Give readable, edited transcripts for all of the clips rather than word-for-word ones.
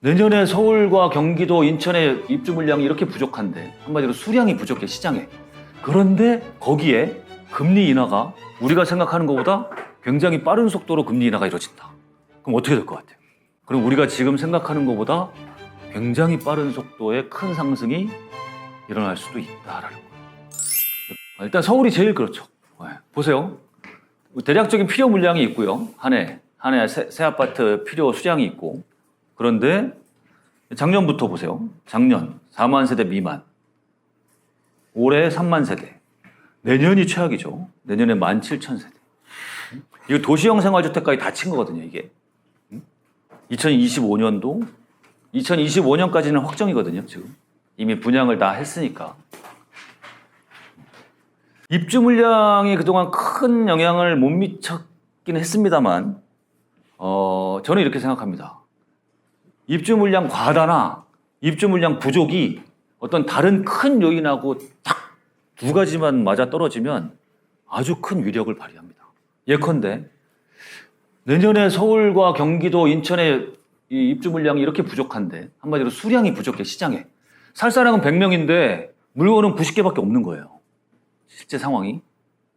내년에 서울과 경기도, 인천의 입주 물량이 이렇게 부족한데, 한마디로 수량이 부족해, 시장에. 그런데 거기에 금리 인하가 우리가 생각하는 것보다 굉장히 빠른 속도로 금리 인하가 이루어진다. 그럼 어떻게 될 것 같아요? 그럼 우리가 지금 생각하는 것보다 굉장히 빠른 속도의 큰 상승이 일어날 수도 있다라는 거예요. 일단 서울이 제일 그렇죠. 보세요. 대략적인 필요 물량이 있고요. 한 해 새 아파트 필요 수량이 있고. 그런데 작년부터 보세요. 작년 4만 세대 미만. 올해 3만 세대. 내년이 최악이죠. 내년에 17,000세대. 이거 도시형 생활주택까지 다 친 거거든요, 이게. 2025년도, 2025년까지는 확정이거든요, 지금. 이미 분양을 다 했으니까. 입주 물량이 그동안 큰 영향을 못 미쳤긴 했습니다만, 저는 이렇게 생각합니다. 입주 물량 과다나 입주 물량 부족이 어떤 다른 큰 요인하고 딱 두 가지만 맞아 떨어지면 아주 큰 위력을 발휘합니다. 예컨대 내년에 서울과 경기도, 인천의 이 입주 물량이 이렇게 부족한데, 한마디로 수량이 부족해, 시장에. 살 사람은 100명인데 물건은 90개밖에 없는 거예요. 실제 상황이.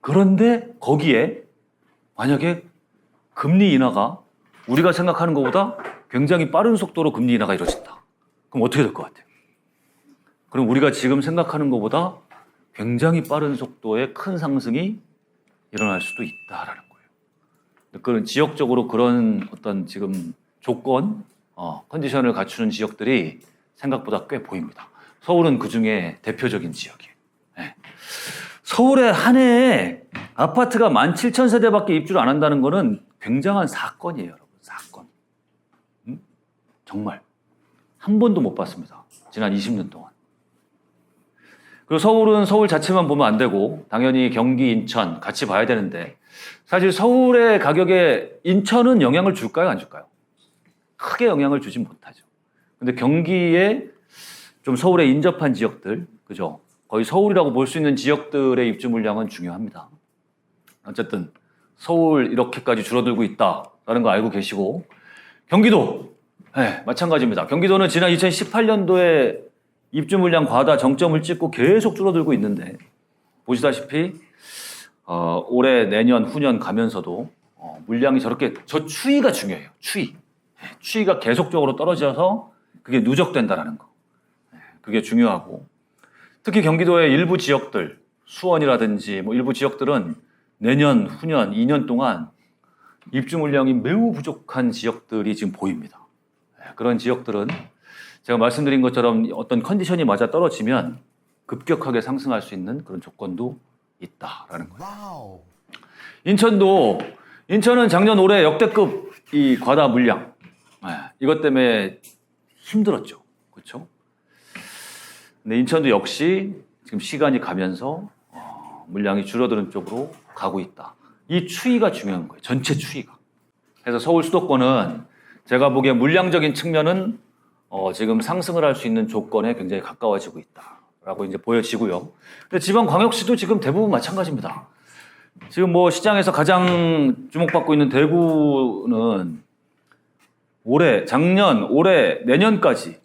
그런데 거기에 만약에 금리 인하가 우리가 생각하는 것보다 굉장히 빠른 속도로 금리 인하가 이루어진다. 그럼 어떻게 될 것 같아요? 그럼 우리가 지금 생각하는 것보다 굉장히 빠른 속도의 큰 상승이 일어날 수도 있다라는 거예요. 그런 지역적으로 그런 어떤 지금 조건, 컨디션을 갖추는 지역들이 생각보다 꽤 보입니다. 서울은 그 중에 대표적인 지역이에요. 네. 서울에 한 해에 아파트가 17,000세대밖에 입주를 안 한다는 거는 굉장한 사건이에요, 여러분. 사건. 정말. 한 번도 못 봤습니다. 지난 20년 동안. 그리고 서울은 서울 자체만 보면 안 되고 당연히 경기, 인천 같이 봐야 되는데, 사실 서울의 가격에 인천은 영향을 줄까요, 안 줄까요? 크게 영향을 주진 못하죠. 근데 경기에 좀 서울에 인접한 지역들, 그죠? 거의 서울이라고 볼 수 있는 지역들의 입주 물량은 중요합니다. 어쨌든 서울 이렇게까지 줄어들고 있다라는 거 알고 계시고, 경기도, 네, 마찬가지입니다. 경기도는 지난 2018년도에 입주 물량 과다 정점을 찍고 계속 줄어들고 있는데, 보시다시피 올해, 내년, 후년 가면서도 물량이 저렇게, 저 추이가 중요해요. 추이가 계속적으로 떨어져서 그게 누적된다라는 거. 그게 중요하고, 특히 경기도의 일부 지역들, 수원이라든지 뭐 일부 지역들은 내년, 후년, 2년 동안 입주 물량이 매우 부족한 지역들이 지금 보입니다. 그런 지역들은 제가 말씀드린 것처럼 어떤 컨디션이 맞아 떨어지면 급격하게 상승할 수 있는 그런 조건도 있다라는 거예요. 인천은 작년 올해 역대급 이 과다 물량, 이것 때문에 힘들었죠. 그렇죠? 근데 인천도 역시 지금 시간이 가면서 물량이 줄어드는 쪽으로 가고 있다. 이 추이가 중요한 거예요. 전체 추이가. 그래서 서울 수도권은 제가 보기에 물량적인 측면은 지금 상승을 할 수 있는 조건에 굉장히 가까워지고 있다라고 이제 보여지고요. 근데 지방광역시도 지금 대부분 마찬가지입니다. 지금 뭐 시장에서 가장 주목받고 있는 대구는 작년, 올해, 내년까지,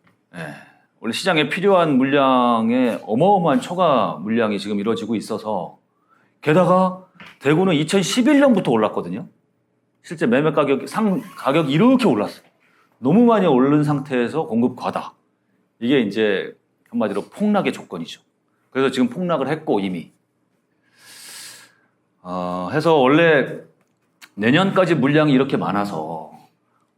원래 시장에 필요한 물량의 어마어마한 초과 물량이 지금 이루어지고 있어서, 게다가 대구는 2011년부터 올랐거든요. 실제 매매 가격이 이렇게 올랐어요. 너무 많이 오른 상태에서 공급 과다. 이게 이제 한마디로 폭락의 조건이죠. 그래서 지금 폭락을 했고, 이미. 해서 원래 내년까지 물량이 이렇게 많아서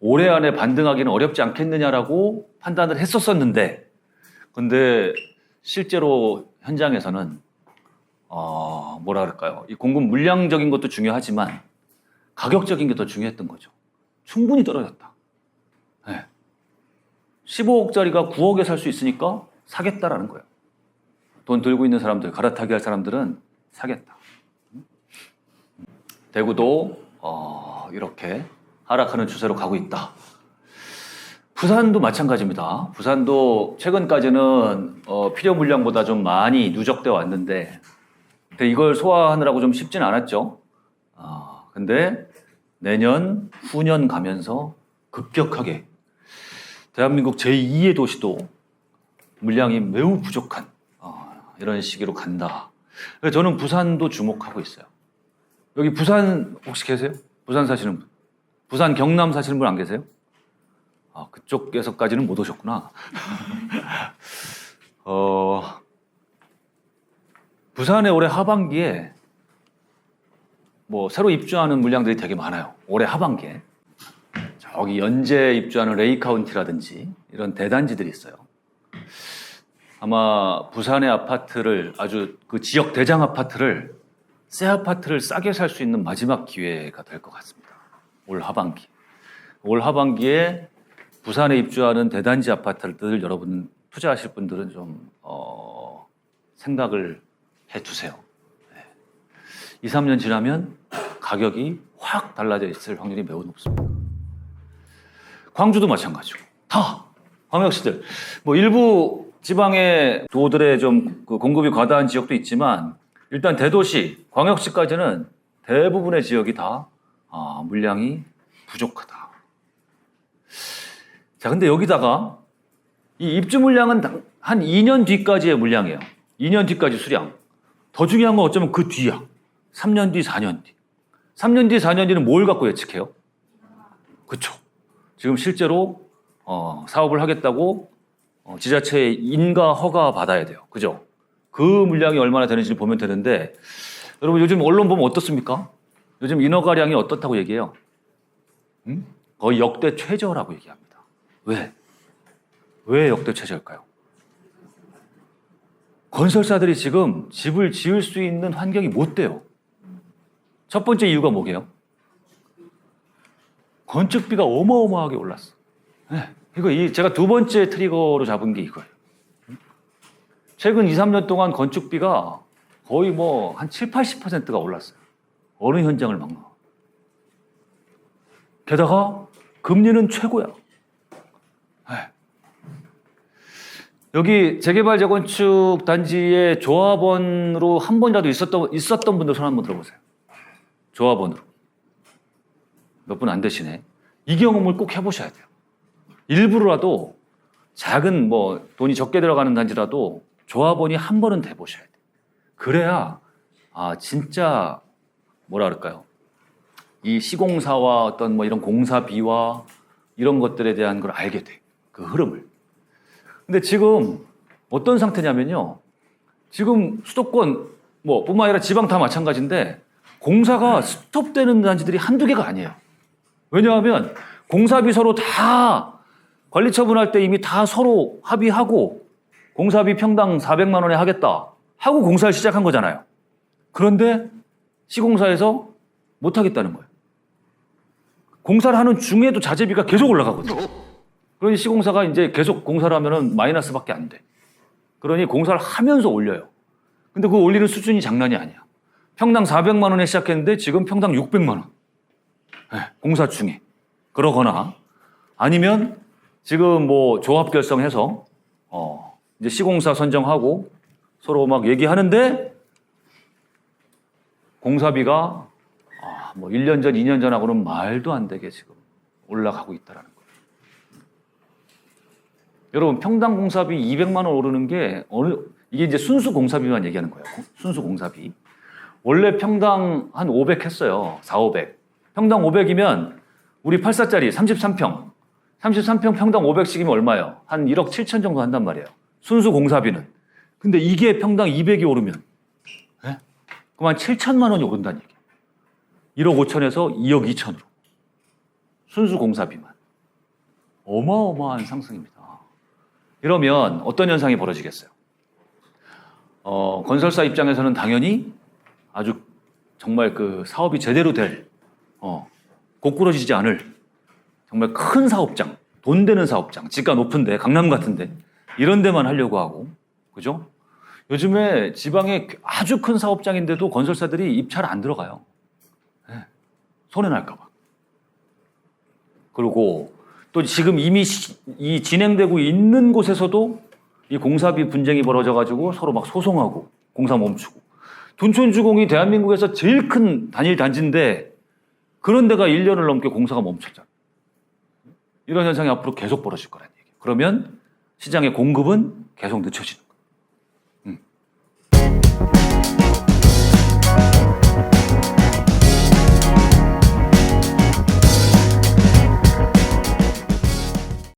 올해 안에 반등하기는 어렵지 않겠느냐라고 판단을 했었었는데, 근데 실제로 현장에서는 뭐라 그럴까요? 이 공급 물량적인 것도 중요하지만 가격적인 게 더 중요했던 거죠. 충분히 떨어졌다. 15억짜리가 9억에 살 수 있으니까 사겠다라는 거예요. 돈 들고 있는 사람들, 갈아타기 할 사람들은 사겠다. 대구도 이렇게 하락하는 추세로 가고 있다. 부산도 마찬가지입니다. 부산도 최근까지는 필요 물량보다 좀 많이 누적되어 왔는데, 이걸 소화하느라고 좀 쉽진 않았죠. 근데 내년, 후년 가면서 급격하게, 대한민국 제2의 도시도 물량이 매우 부족한 이런 시기로 간다. 그래서 저는 부산도 주목하고 있어요. 여기 부산 혹시 계세요? 부산 사시는 분? 부산 경남 사시는 분 안 계세요? 그쪽에서까지는 못 오셨구나. 부산에 올해 하반기에 뭐 새로 입주하는 물량들이 되게 많아요. 올해 하반기에. 저기 연재 입주하는 레이카운티라든지 이런 대단지들이 있어요. 아마 부산의 아파트를 아주 그 지역 대장 아파트를 새 아파트를 싸게 살 수 있는 마지막 기회가 될 것 같습니다. 올 하반기. 올 하반기에 부산에 입주하는 대단지 아파트들 여러분 투자하실 분들은 좀 생각을 해두세요. 네. 2, 3년 지나면 가격이 확 달라져 있을 확률이 매우 높습니다. 광주도 마찬가지고 다 광역시들 뭐 일부 지방의 도들의 좀 그 공급이 과다한 지역도 있지만 일단 대도시 광역시까지는 대부분의 지역이 다 물량이 부족하다. 자, 근데 여기다가 이 입주 물량은 한 2년 뒤까지의 물량이에요. 2년 뒤까지 수량. 더 중요한 건 어쩌면 그 뒤야. 3년 뒤, 4년 뒤. 3년 뒤, 4년 뒤는 뭘 갖고 예측해요? 그쵸. 지금 실제로 사업을 하겠다고 지자체에 인가 허가 받아야 돼요. 그죠? 그 물량이 얼마나 되는지 보면 되는데 여러분 요즘 언론 보면 어떻습니까? 요즘 인허가량이 어떻다고 얘기해요? 거의 역대 최저라고 얘기합니다. 왜? 왜 역대 최저일까요? 건설사들이 지금 집을 지을 수 있는 환경이 못 돼요. 첫 번째 이유가 뭐게요? 건축비가 어마어마하게 올랐어. 네, 제가 두 번째 트리거로 잡은 게 이거예요. 최근 2, 3년 동안 건축비가 거의 뭐 한 7, 80%가 올랐어요. 어느 현장을 막나. 게다가 금리는 최고야. 네. 여기 재개발 재건축 단지의 조합원으로 한 번이라도 있었던 분들 손 한번 들어보세요. 조합원으로. 몇 분 안 되시네. 이 경험을 꼭 해보셔야 돼요. 일부러라도 작은 뭐 돈이 적게 들어가는 단지라도 조합원이 한 번은 돼보셔야 돼요. 그래야 진짜 뭐라 그럴까요? 이 시공사와 어떤 뭐 이런 공사비와 이런 것들에 대한 걸 알게 돼. 그 흐름을. 근데 지금 어떤 상태냐면요. 지금 수도권 뭐 뿐만 아니라 지방 다 마찬가지인데 공사가 스톱되는 단지들이 한두 개가 아니에요. 왜냐하면 공사비 서로 다 관리 처분할 때 이미 다 서로 합의하고 공사비 평당 400만 원에 하겠다 하고 공사를 시작한 거잖아요. 그런데 시공사에서 못 하겠다는 거예요. 공사를 하는 중에도 자재비가 계속 올라가거든요. 그러니 시공사가 이제 계속 공사를 하면은 마이너스밖에 안 돼. 그러니 공사를 하면서 올려요. 근데 그 올리는 수준이 장난이 아니야. 평당 400만 원에 시작했는데 지금 평당 600만 원. 네, 공사 중에. 그러거나 아니면 지금 뭐 조합 결성해서 이제 시공사 선정하고 서로 막 얘기하는데 공사비가 뭐 1년 전, 2년 전하고는 말도 안 되게 지금 올라가고 있다라는 거예요. 여러분 평당 공사비 200만 원 오르는 게 이게 이제 순수 공사비만 얘기하는 거예요. 순수 공사비. 원래 평당 한 500 했어요. 4, 500. 평당 500이면 우리 84짜리 33평. 33평 평당 500씩이면 얼마예요? 한 1억 7천 정도 한단 말이에요. 순수 공사비는. 근데 이게 평당 200이 오르면 네? 그럼 한 7천만 원이 오른다는 얘기예요. 1억 5천에서 2억 2천으로. 순수 공사비만. 어마어마한 상승입니다. 이러면 어떤 현상이 벌어지겠어요? 건설사 입장에서는 당연히 아주 정말 그 사업이 제대로 될 고꾸러지지 않을 정말 큰 사업장, 돈 되는 사업장, 지가 높은데 강남 같은데 이런 데만 하려고 하고 그죠? 요즘에 지방에 아주 큰 사업장인데도 건설사들이 입 잘 안 들어가요. 네. 손해날까 봐. 그리고 또 지금 이미 이 진행되고 있는 곳에서도 이 공사비 분쟁이 벌어져가지고 서로 막 소송하고 공사 멈추고. 둔촌주공이 대한민국에서 제일 큰 단일 단지인데 그런 데가 1년을 넘게 공사가 멈췄잖아요. 이런 현상이 앞으로 계속 벌어질 거라는 얘기예요. 그러면 시장의 공급은 계속 늦춰지는 거예요.